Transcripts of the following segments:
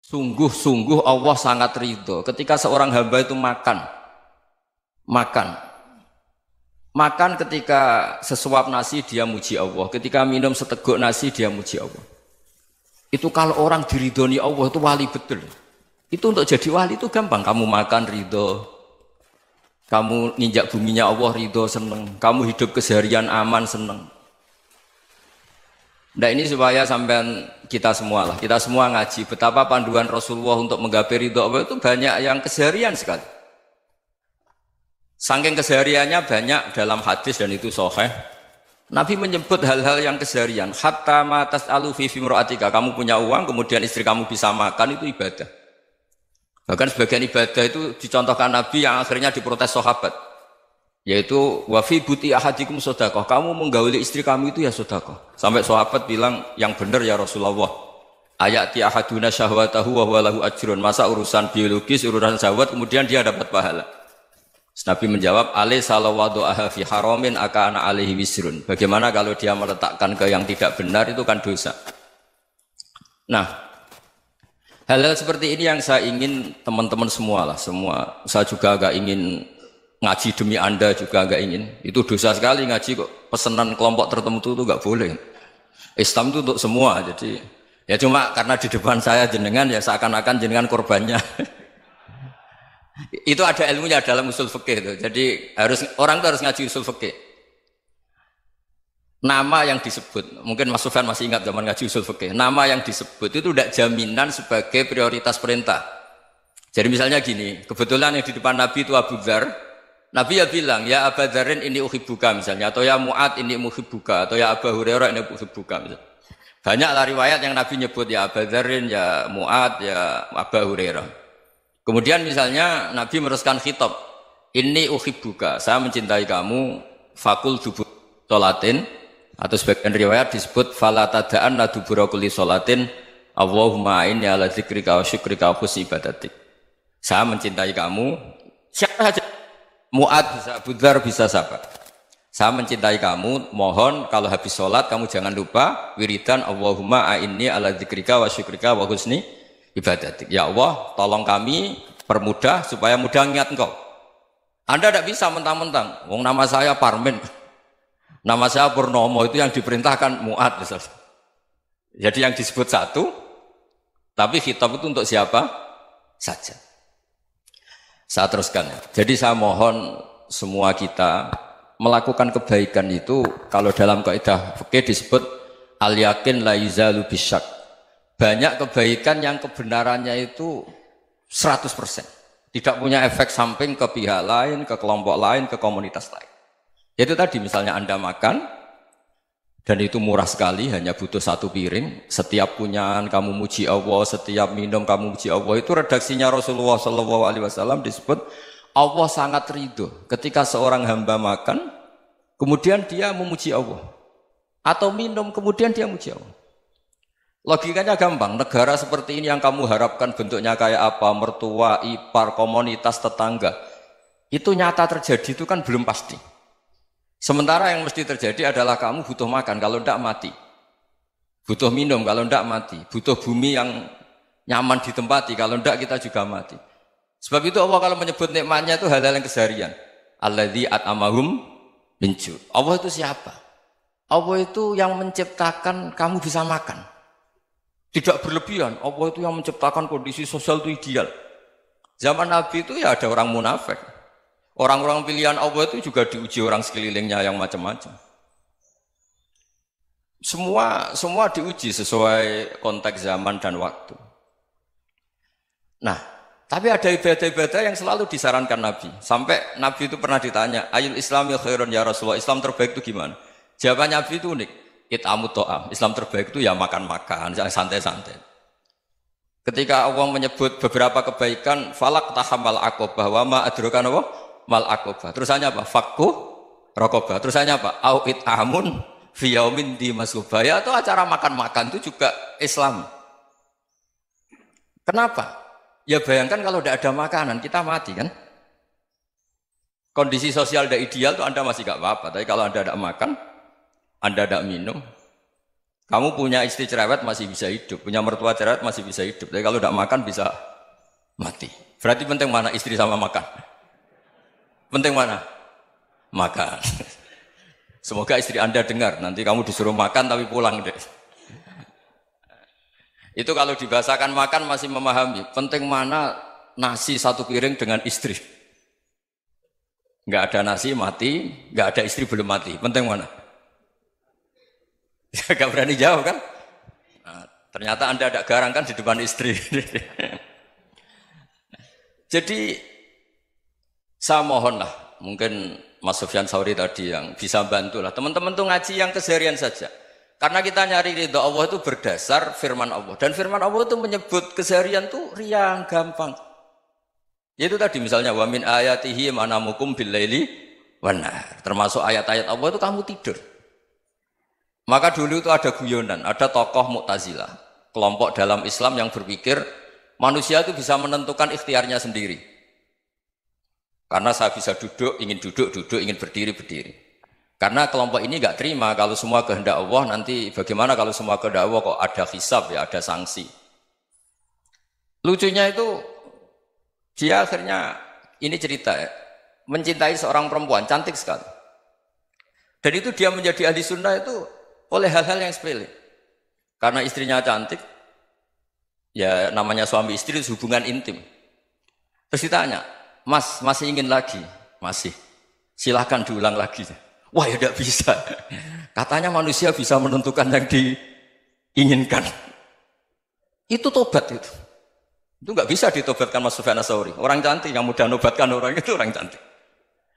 Sungguh-sungguh Allah sangat ridho ketika seorang hamba itu makan. Makan ketika sesuap nasi dia muji Allah, ketika minum seteguk nasi dia muji Allah. Itu kalau orang diridhoni Allah itu wali betul. Itu untuk jadi wali itu gampang. Kamu makan ridho, kamu nginjak buminya Allah ridho seneng, kamu hidup keseharian aman seneng. Nah ini supaya sampean kita semua ngaji betapa panduan Rasulullah untuk menggapai ridho Allah itu banyak yang keseharian sekali. Saking kesehariannya banyak dalam hadis dan itu sahih. Nabi menyebut hal-hal yang keseharian. Hatta ma tas'alu fi imra'atika, kamu punya uang kemudian istri kamu bisa makan itu ibadah. Bahkan sebagian ibadah itu dicontohkan Nabi yang akhirnya diprotes sahabat. Yaitu wa fi buti ahadikum sedekah, kamu menggauli istri kamu itu ya sedekah. Sampai sahabat bilang yang benar ya Rasulullah. Ayati ahaduna syahwatahu wa huwa lahu ajrun. Masa urusan biologis, urusan syahwat kemudian dia dapat pahala. Nabi menjawab, alai salawadu'aha fi haramin akana alaihi wisrun. Bagaimana kalau dia meletakkan ke yang tidak benar itu kan dosa. Nah, hal-hal seperti ini yang saya ingin teman-teman semua. Saya juga agak ingin ngaji demi Anda juga agak ingin. Itu dosa sekali ngaji kok. Pesanan kelompok tertentu itu enggak boleh. Islam itu untuk semua. Jadi ya cuma karena di depan saya jenengan ya seakan-akan jenengan korbannya. Itu ada ilmunya dalam usul fikih itu. Jadi orang itu harus ngaji usul fikih. Nama yang disebut, mungkin Mas Sufyan masih ingat zaman ngaji usul fikih. Nama yang disebut itu tidak jaminan sebagai prioritas perintah. Jadi misalnya gini, kebetulan yang di depan Nabi itu Abu Dzar. Nabi ya bilang, ya Abu Dzarin ini uhibbuka misalnya, atau ya Mu'ad ini uhibbuka, atau ya Abu Hurairah ini uhibbuka misalnya. Banyaklah riwayat yang Nabi nyebut ya Abu Dzarin, ya Mu'ad, ya Abu Hurairah. Kemudian misalnya Nabi meneruskan khitab, ini uhibbuka, saya mencintai kamu, fakul dubur sholatin, atau sebagian riwayat disebut falatadaan la dubura kulli sholatin, Allahumma inni ala dzikrika wa syukrika wa husni ibadatik. Saya mencintai kamu, siapa saja, Mu'ad bisa, Abu Dzar bisa siapa. Saya mencintai kamu, mohon kalau habis sholat kamu jangan lupa wiridan Allahumma inni ala dzikrika wa syukrika wa husni ibadatik. Ya Allah, tolong kami permudah supaya mudah ingat Engkau. Anda tidak bisa mentang-mentang, wong nama saya Parmin, nama saya Purnomo, itu yang diperintahkan Mu'ad misalnya. Jadi yang disebut satu, tapi khitab itu untuk siapa saja. Saya teruskan ya. Jadi saya mohon semua kita melakukan kebaikan itu, kalau dalam kaidah fikih disebut al-yakin la yuzalu bisyak. Banyak kebaikan yang kebenarannya itu 100%. Tidak punya efek samping ke pihak lain, ke kelompok lain, ke komunitas lain. Itu tadi misalnya Anda makan, dan itu murah sekali, hanya butuh satu piring. Setiap punyaan kamu muji Allah, setiap minum kamu muji Allah. Itu redaksinya Rasulullah SAW disebut, Allah sangat ridho ketika seorang hamba makan, kemudian dia memuji Allah. Atau minum, kemudian dia muji Allah. Logikanya gampang, negara seperti ini yang kamu harapkan bentuknya kayak apa, mertua, ipar, komunitas, tetangga, itu nyata terjadi itu kan belum pasti. Sementara yang mesti terjadi adalah kamu butuh makan, kalau tidak mati. Butuh minum, kalau tidak mati. Butuh bumi yang nyaman ditempati, kalau tidak kita juga mati. Sebab itu Allah kalau menyebut nikmatnya itu hal-hal yang keseharian. Alladzi at'amahum min ju'. Allah itu siapa? Allah itu yang menciptakan kamu bisa makan. Tidak berlebihan, Allah itu yang menciptakan kondisi sosial itu ideal. Zaman Nabi itu ya ada orang munafik. Orang-orang pilihan Allah itu juga diuji orang sekelilingnya yang macam-macam. Semua diuji sesuai konteks zaman dan waktu. Nah, tapi ada ibadah-ibadah yang selalu disarankan Nabi. Sampai Nabi itu pernah ditanya, ayul islami khairun ya Rasulullah, Islam terbaik itu gimana? Jawaban Nabi itu unik. It'amut to'am. Islam terbaik itu ya makan-makan, santai-santai. Ketika Allah menyebut beberapa kebaikan, falak tahamal aqobah, wa ma adrokan apa? Mal aqobah. Terusannya apa? Fakku raqobah. Terusannya apa? Au it'amun fi yaumin di masubah. Ya, itu acara makan-makan itu juga Islam. Kenapa? Ya bayangkan kalau tidak ada makanan, kita mati kan? Kondisi sosial tidak ideal itu Anda masih gak apa-apa. Tapi kalau Anda tidak makan, Anda tidak minum, Kamu punya istri cerewet masih bisa hidup, punya mertua cerewet masih bisa hidup. Tapi kalau tidak makan bisa mati. Berarti penting mana istri sama makan? Penting mana? Makan. Semoga istri Anda dengar. Nanti kamu disuruh makan tapi pulang deh. Itu kalau dibahasakan makan masih memahami. Penting mana nasi satu piring dengan istri. Nggak ada nasi mati, nggak ada istri belum mati. Penting mana? Gak berani jawab kan? Nah, ternyata Anda ada garang kan di depan istri. Jadi saya mohonlah, mungkin Mas Sufyan Sauri tadi yang bisa bantu lah. Teman-teman tuh ngaji yang keseharian saja. Karena kita nyari ridho Allah itu berdasar firman Allah. Dan firman Allah itu menyebut keseharian tuh riang, gampang. Yaitu tadi misalnya wa min ayatihi manamukum billaili wan nahar. Termasuk ayat-ayat Allah itu kamu tidur. Maka dulu itu ada guyonan, ada tokoh Mu'tazilah, kelompok dalam Islam yang berpikir manusia itu bisa menentukan ikhtiarnya sendiri. Karena saya bisa duduk, ingin berdiri, berdiri. Karena kelompok ini nggak terima kalau semua kehendak Allah, nanti bagaimana kalau semua kehendak Allah kok ada hisab ya, ada sanksi. Lucunya itu, dia akhirnya, ini cerita ya, mencintai seorang perempuan, cantik sekali. Dan itu dia menjadi ahli sunnah itu oleh hal-hal yang sepele. Karena istrinya cantik, ya namanya suami istri itu hubungan intim. Terus ditanya, Mas, masih ingin lagi? Masih. Silahkan diulang lagi. Wah ya tidak bisa. Katanya manusia bisa menentukan yang diinginkan. Itu tobat itu. Itu nggak bisa ditobatkan Mas Sufyan Ats-Tsauri. Orang cantik yang mudah nobatkan orang itu orang cantik.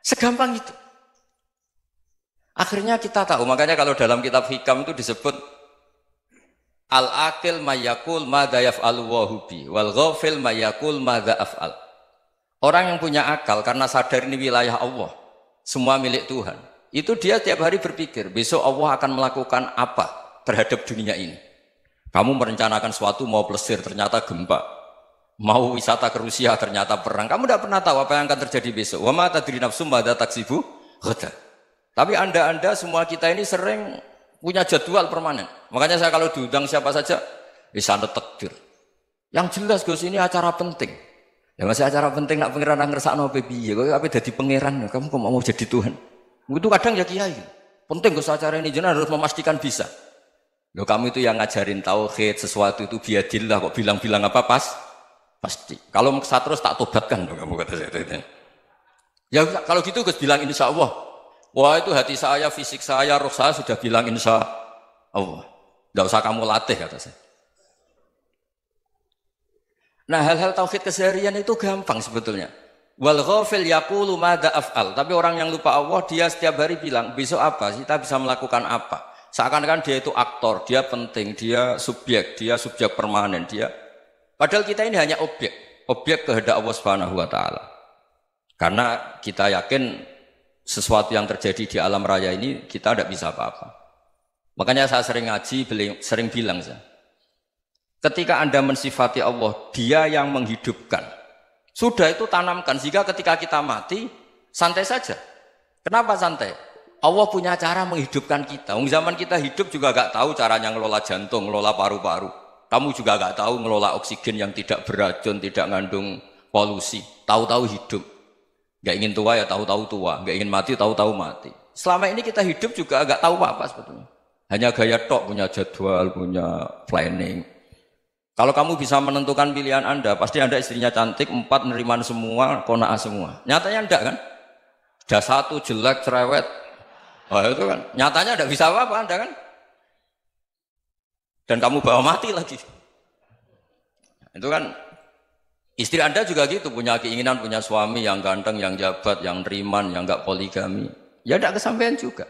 Segampang itu. Akhirnya kita tahu, makanya kalau dalam kitab Hikam itu disebut al-akil mayyakul madza yaf'alu wa hubi wal ghafil mayyakul madza af'al. Orang yang punya akal karena sadar ini wilayah Allah, semua milik Tuhan. Itu dia tiap hari berpikir, besok Allah akan melakukan apa terhadap dunia ini. Kamu merencanakan suatu mau plesir, ternyata gempa. Mau wisata ke Rusia, ternyata perang. Kamu tidak pernah tahu apa yang akan terjadi besok. Wa ma tadri nafsum madza taksibu ghadan. Tapi anda semua kita ini sering punya jadwal permanen. Makanya saya kalau diundang siapa saja, bisa takdir. Yang jelas Gus ini acara penting. Ya masih acara penting nak pangeran ngersakno piye? Kowe ape dadi pangeran, kamu kok mau jadi Tuhan? Itu kadang ya kiai. Penting Gus acara ini jenengan harus memastikan bisa. Loh kamu itu yang ngajarin tauhid, sesuatu itu biadillah kok bilang-bilang apa pasti. Kalau maksa terus tak tobatkan kamu kata saya. Ya kalau gitu Gus bilang insya Allah. Wah itu hati saya, fisik saya, roh saya sudah bilang insya Allah. Tidak usah kamu latih kata saya. Nah hal-hal tauhid keseharian itu gampang sebetulnya. Wal ghafil yaqulu madza af'al. Tapi orang yang lupa Allah dia setiap hari bilang besok apa? Kita bisa melakukan apa? Seakan-akan dia itu aktor, dia penting, dia subjek permanen, dia. Padahal kita ini hanya objek kehendak Allah Subhanahu wa taala. Karena kita yakin sesuatu yang terjadi di alam raya ini kita tidak bisa apa-apa. Makanya saya sering ngaji, sering bilang saya, ketika Anda mensifati Allah, Dia yang menghidupkan. Sudah itu tanamkan, sehingga ketika kita mati, santai saja. Kenapa santai? Allah punya cara menghidupkan kita. Zaman kita hidup juga gak tahu caranya ngelola jantung, ngelola paru-paru. Kamu juga gak tahu ngelola oksigen yang tidak beracun, tidak mengandung polusi. Tahu-tahu hidup. Gak ingin tua ya tahu-tahu tua, gak ingin mati tahu-tahu mati. Selama ini kita hidup juga gak tahu apa sebetulnya. Hanya gaya tok, punya jadwal, punya planning. Kalau kamu bisa menentukan pilihan Anda, pasti Anda istrinya cantik, 4 neriman semua, kona'ah semua. Nyatanya enggak kan? Ada 1 jelek, cerewet. Oh itu kan, nyatanya enggak bisa apa-apa Anda kan? Dan kamu bawa mati lagi. Itu kan, istri Anda juga gitu, punya keinginan, punya suami yang ganteng, yang jabat, yang neriman, yang enggak poligami. Ya enggak kesampaian juga.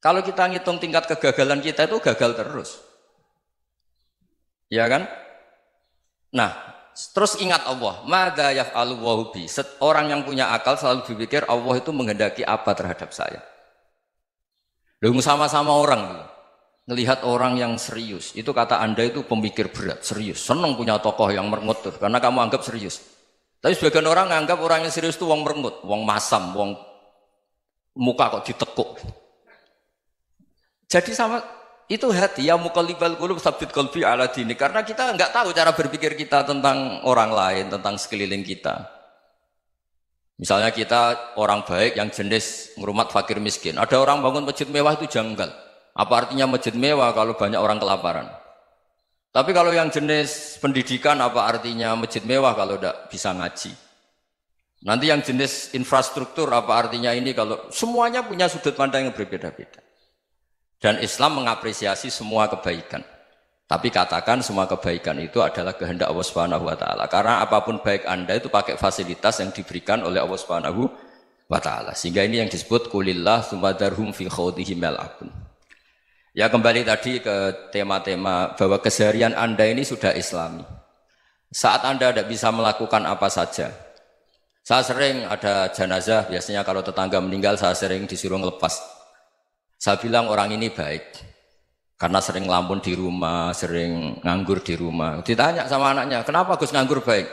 Kalau kita ngitung tingkat kegagalan kita itu gagal terus. Ya kan? Nah, terus ingat Allah, madza yaf'alu wa hubi. Orang yang punya akal selalu berpikir Allah itu menghendaki apa terhadap saya. Lalu sama-sama orang ngelihat orang yang serius. Itu kata Anda itu pemikir berat, serius. Senang punya tokoh yang merengut karena kamu anggap serius. Tapi sebagian orang anggap orang yang serius itu wong merengut, wong masam, wong muka kok ditekuk. Jadi sama itu hati ya muqallibal qulub tsabbit qalbi ala dini karena kita enggak tahu cara berpikir kita tentang orang lain, tentang sekeliling kita. Misalnya kita orang baik yang jenis ngrumat fakir miskin. Ada orang bangun masjid mewah itu janggal. Apa artinya masjid mewah kalau banyak orang kelaparan? Tapi kalau yang jenis pendidikan apa artinya masjid mewah kalau tidak bisa ngaji? Nanti yang jenis infrastruktur apa artinya ini kalau semuanya punya sudut pandang yang berbeda-beda. Dan Islam mengapresiasi semua kebaikan. Tapi katakan semua kebaikan itu adalah kehendak Allah Subhanahu wa taala. Karena apapun baik Anda itu pakai fasilitas yang diberikan oleh Allah Subhanahu wa taala. Sehingga ini yang disebut kulillah sumadarhum fi khawdihim yal'abun. Ya kembali tadi ke tema-tema bahwa keseharian Anda ini sudah Islami. Saat Anda tidak bisa melakukan apa saja. Saya sering ada jenazah, biasanya kalau tetangga meninggal saya sering disuruh ngelepas. Saya bilang orang ini baik karena sering ngelamun di rumah, sering nganggur di rumah. Ditanya sama anaknya, kenapa Gus nganggur baik?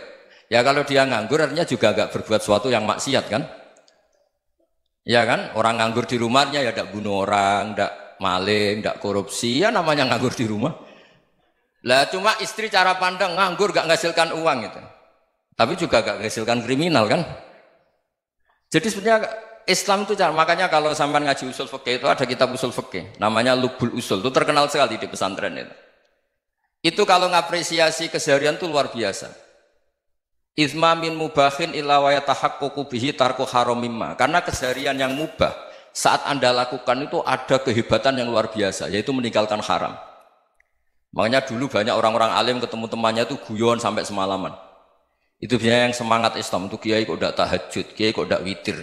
Ya kalau dia nganggur artinya juga agak berbuat sesuatu yang maksiat kan? Ya kan? Orang nganggur di rumahnya ya tidak bunuh orang, tidak maling, tidak korupsi, ya namanya nganggur di rumah. Lah cuma istri cara pandang nganggur gak menghasilkan uang itu. Tapi juga gak menghasilkan kriminal kan? Jadi sebenarnya Islam itu makanya kalau sampai ngaji usul fikih itu ada kitab usul fikih namanya Lubul Usul, itu terkenal sekali di pesantren itu. Itu kalau ngapresiasi keseharian itu luar biasa. Izma min mubahin illa wa yatahaqququ bihi tarku haramimma. Karena keseharian yang mubah saat Anda lakukan itu ada kehebatan yang luar biasa, yaitu meninggalkan haram. Makanya dulu banyak orang-orang alim ketemu temannya itu guyon sampai semalaman. Itu biasanya yang semangat Islam itu kiai kok tidak tahajud, kiai kok tidak witir.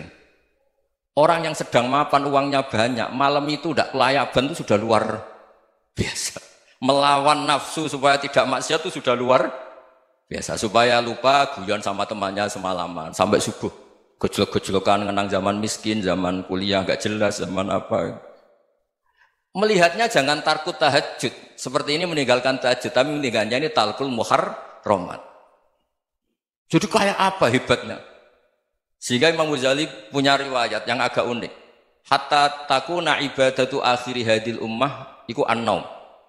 Orang yang sedang mapan uangnya banyak, malam itu tidak kelayaban itu sudah luar biasa. Melawan nafsu supaya tidak maksiat itu sudah luar biasa. Supaya lupa guyon sama temannya semalaman sampai subuh. Gejolak-gejolokan kenang zaman miskin, zaman kuliah nggak jelas, zaman apa. Melihatnya jangan tarkut tahajud. Seperti ini meninggalkan tahajud, tapi meninggalnya ini talkul muharramat. Jadi kayak apa hebatnya? Sehingga Imam Ghazali punya riwayat yang agak unik. Hatta takuna ibadatu akhiri hadil ummah iku an-naum.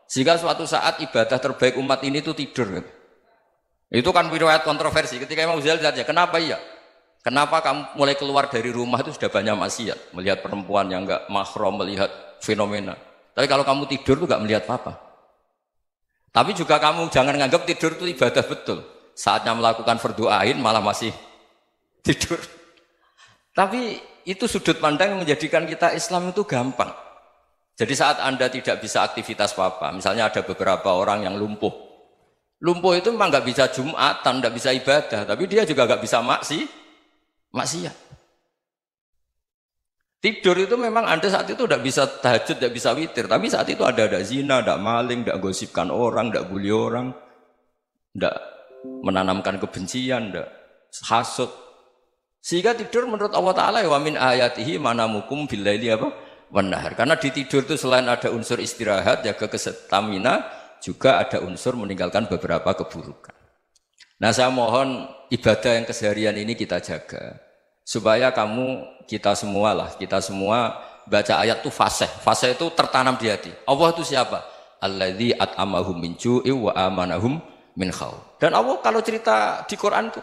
Sehingga suatu saat ibadah terbaik umat ini itu tidur. Itu kan riwayat kontroversi. Ketika Imam Ghazali tanya, kenapa iya? Kenapa kamu mulai keluar dari rumah itu sudah banyak maksiat? Melihat perempuan yang enggak mahram, melihat fenomena. Tapi kalau kamu tidur itu enggak melihat apa-apa. Tapi juga kamu jangan nganggap tidur itu ibadah betul. Saatnya melakukan fardu ain malah masih tidur. Tapi itu sudut pandang yang menjadikan kita Islam itu gampang. Jadi saat Anda tidak bisa aktivitas apa-apa, misalnya ada beberapa orang yang lumpuh. Lumpuh itu memang nggak bisa Jumatan, nggak bisa ibadah, tapi dia juga nggak bisa maksiat. Tidur itu memang Anda saat itu tidak bisa tahajud, tidak bisa witir, tapi saat itu ada zina, ada maling, tidak gosipkan orang, tidak bully orang, tidak menanamkan kebencian, tidak hasud. Sehingga tidur menurut Allah Ta'ala wa min ayatihi manamukum billaili apa? Wan-nahar. Karena di tidur itu selain ada unsur istirahat, jaga kestamina, juga ada unsur meninggalkan beberapa keburukan. Nah saya mohon ibadah yang keseharian ini kita jaga. Supaya kita semua baca ayat itu fasih. Fasih itu tertanam di hati. Allah itu siapa? Alladzi at'amahum min ju'i wa amanahum min khauf. Dan Allah kalau cerita di Quran itu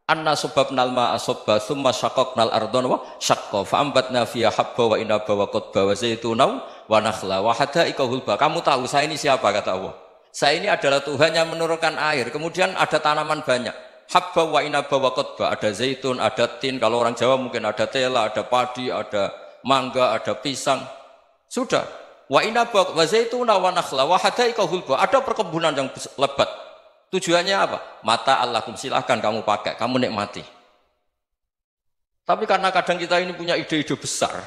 anna sababnal ma'a sabba thumma syaqaqnal ardhan wa syaqqa fa ambatna fiha habba wa inaba wa qadba wa zaituna wa nakhla wa hadaika hulba. Kamu tahu saya ini siapa kata Allah? Saya ini adalah Tuhan yang menurunkan air. Kemudian ada tanaman banyak. Habba wa inaba wa qadba, ada zaitun, ada tin, kalau orang Jawa mungkin ada tela, ada padi, ada mangga, ada pisang. Sudah. Wa inaba wa zaituna wa nakhla wa hadaika hulba. Ada perkebunan yang lebat. Tujuannya apa? Mata Allahum, silahkan kamu pakai, kamu nikmati. Tapi karena kadang kita ini punya ide-ide besar.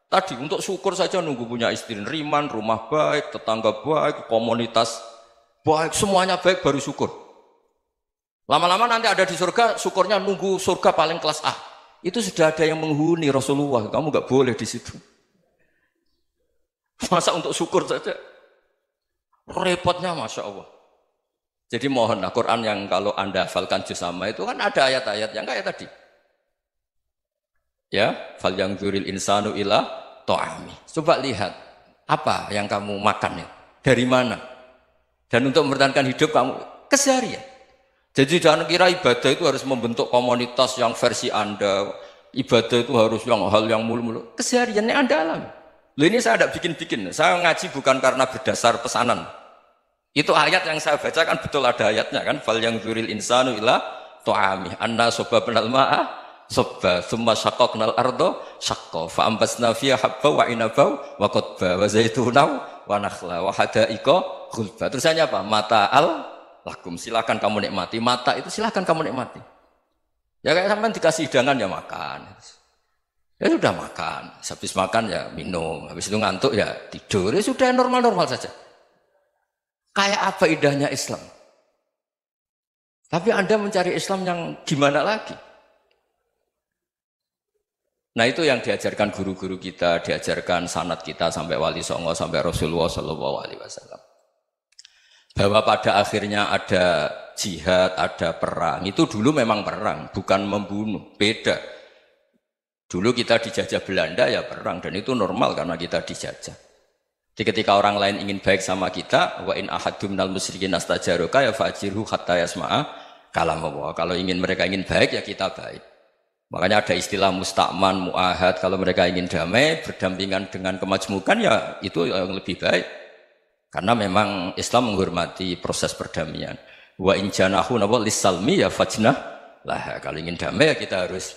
Tadi untuk syukur saja nunggu punya istri riman, rumah baik, tetangga baik, komunitas baik, semuanya baik baru syukur. Lama-lama nanti ada di surga, syukurnya nunggu surga paling kelas A. Itu sudah ada yang menghuni Rasulullah, kamu nggak boleh di situ. Masa untuk syukur saja? Repotnya Masya Allah. Jadi mohonlah Quran yang kalau Anda hafalkan juz sama itu kan ada ayat-ayat yang kayak tadi. Ya, fal yang dzuril insanu ila ta'ami. Coba lihat Apa yang kamu makan ya? Dari mana? Dan untuk mempertahankan hidup kamu keseharian. Jadi jangan kira ibadah itu harus membentuk komunitas yang versi Anda. Ibadah itu harus yang hal yang mulu-mulu. Kesehariannya Anda alami. Loh ini saya tidak bikin-bikin. Saya ngaji bukan karena berdasar pesanan. Itu ayat yang saya baca kan betul ada ayatnya kan. Fal yang dzuril insanu ila ta'ami. Anna sobabnal ma'a sobba. Thumma syaqaqnal ardo syaqqa. Fa'ambasna fiha habba wa inabau wa qadba wa zaitunaw wa nakhla wa hadaika ghulba. Terusannya apa? Mata'al lakum. Silakan kamu nikmati. Mata itu silakan kamu nikmati. Ya kayak sampean dikasih hidangan ya makan. Ya sudah makan. Habis makan ya minum. Habis itu ngantuk ya tidur. Ya sudah normal-normal saja. Kayak apa indahnya Islam. Tapi Anda mencari Islam yang gimana lagi? Nah itu yang diajarkan guru-guru kita, diajarkan sanad kita sampai Wali Songo, sampai Rasulullah SAW. Bahwa pada akhirnya ada jihad, ada perang. Itu dulu memang perang, bukan membunuh. Beda. Dulu kita dijajah Belanda ya perang. Dan itu normal karena kita dijajah. Jadi ketika orang lain ingin baik sama kita, wa in ahadum minal musyrikin astajaruka ya fajirhu hatta yasma'a kalam Allah. Kalau mereka ingin baik ya kita baik. Makanya ada istilah musta'man, mu'ahad. Kalau mereka ingin damai, berdampingan dengan kemajmukan ya itu yang lebih baik. Karena memang Islam menghormati proses perdamaian. Wa in janahu lis-salmi ya fajnah lah. Kalau ingin damai ya kita harus